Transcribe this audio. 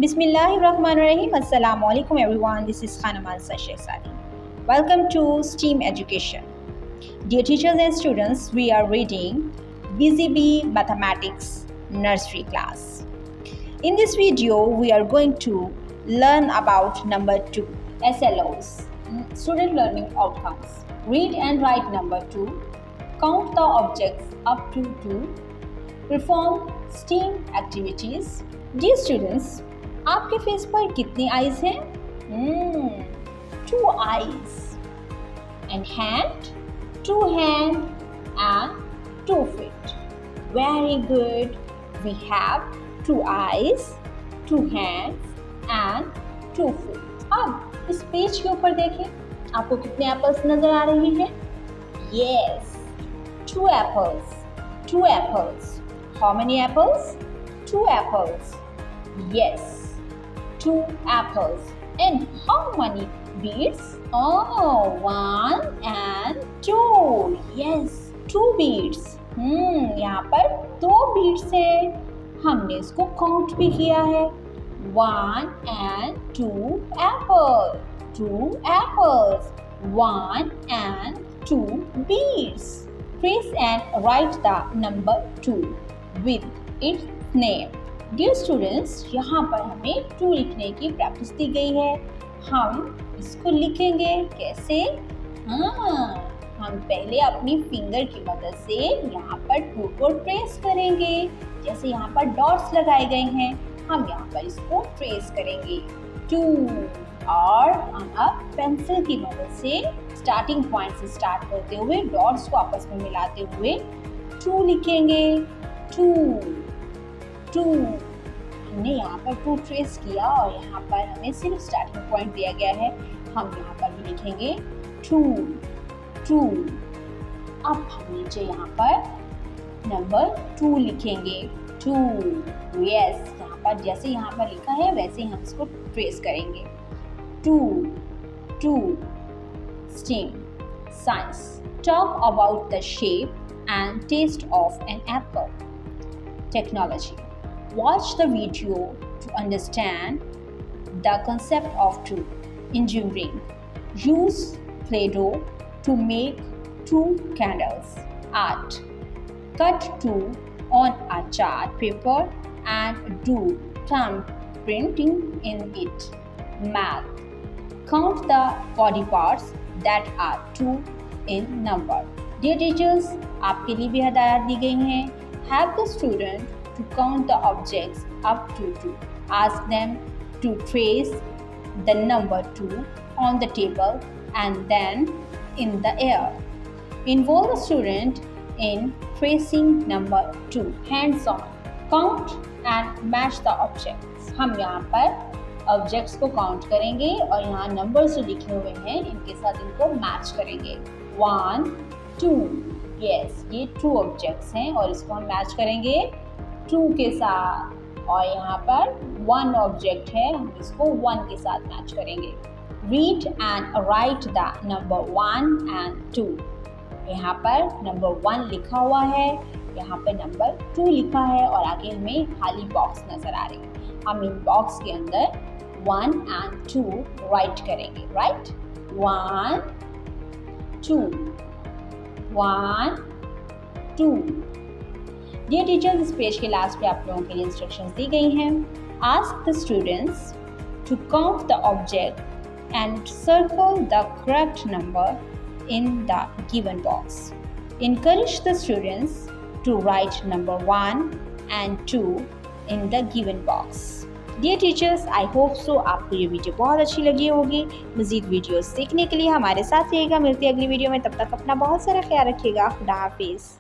Bismillahirrahmanirrahim. Assalamu alaikum everyone. This is Khanamal Sashesari. Welcome to STEAM Education. Dear teachers and students, we are reading BZB Mathematics Nursery class. In this video, we are going to learn about number 2, SLOs, Student Learning Outcomes. Read and write number 2, count the objects up to 2, perform STEAM activities. Dear students, आपके face पर कितनी eyes हैं? 2 eyes. And hand? 2 hand and 2 feet. Very good. We have 2 eyes, 2 hands and 2 feet. अब इस page के ऊपर देखें, आपको कितने एप्पल्स नजर आ रहे हैं? Yes, 2 apples. 2 apples. How many apples? 2 apples. Yes, 2 apples. And how many beads? Oh, 1 and 2. Yes, 2 beads. यहाँ पर 2 beads हैं. हमने इसको काउंट भी किया है. 1 and 2 apples. 2 apples. 1 and 2 beads. Trace and write the number 2 with its name. Dear students, यहाँ पर हमें 2 लिखने की प्रैक्टिस दी गई है. हम इसको लिखेंगे कैसे? हम पहले अपनी फिंगर की मदद से यहाँ पर 2 को ट्रेस करेंगे. जैसे यहाँ पर डॉट्स लगाए गए हैं, हम यहाँ पर इसको ट्रेस करेंगे 2. और हम अब पेंसिल की मदद से स्टार्टिंग पॉइंट से स्टार्ट करते हुए डॉट्स को आपस में मिलाते हुए 2 लिखेंगे. 2 हमने यहाँ पर 2 ट्रेस किया और यहाँ पर हमें सिर्फ स्टार्टिंग पॉइंट दिया गया है. हम यहाँ पर भी लिखेंगे 2. अब हम नीचे यहाँ पर नंबर 2 लिखेंगे 2. यस, यहाँ पर जैसे यहाँ पर लिखा है वैसे ही हम इसको ट्रेस करेंगे 2. STEAM Science. Talk about the shape and taste of an apple. Technology. Watch the video to understand the concept of 2. Engineering. Use playdough to make 2 candles. Art. Cut 2 on a chart paper and do thumb printing in it. Math. Count the body parts that are 2 in number. Dear teachers, आपके लिए भी हदायत दी गई हैं. Have the student to count the objects up to 2. Ask them to trace the number 2 on the table and then in the air. Involve the student in tracing number 2. Hands on. Count and match the objects. हम यहाँ पर objects को count करेंगे और यहाँ numbers जो लिखे हुए हैं इनके साथ इनको मैच करेंगे. 1, 2. यस, ये 2 ऑब्जेक्ट्स हैं और इसको हम मैच करेंगे 2 के साथ. और यहाँ पर 1 ऑब्जेक्ट है, हम इसको 1 के साथ मैच करेंगे. Read and right the number 1 and 2. यहाँ पर नंबर 1 लिखा हुआ है, यहाँ पर नंबर 2 लिखा है और आगे हमें खाली बॉक्स नजर आ रही है. हम इन बॉक्स के अंदर 1 and 2 राइट करेंगे. राइट 1, 2. 1, 2. डियर टीचर्स, इस पेज के लास्ट पे आप लोगों के लिए इंस्ट्रक्शंस दी गई हैं. Ask the students to count the object and circle the correct number in the given box. Encourage the students to write number 1 and 2 in the given box. Dear teachers, I hope so आपको ये video बहुत अच्छी लगी होगी. मज़ीद videos देखने के लिए हमारे साथ रहिएगा. मिलते हैं अगली वीडियो में. तब तक अपना बहुत सारा ख्याल रखिएगा. खुदा हाफिज़.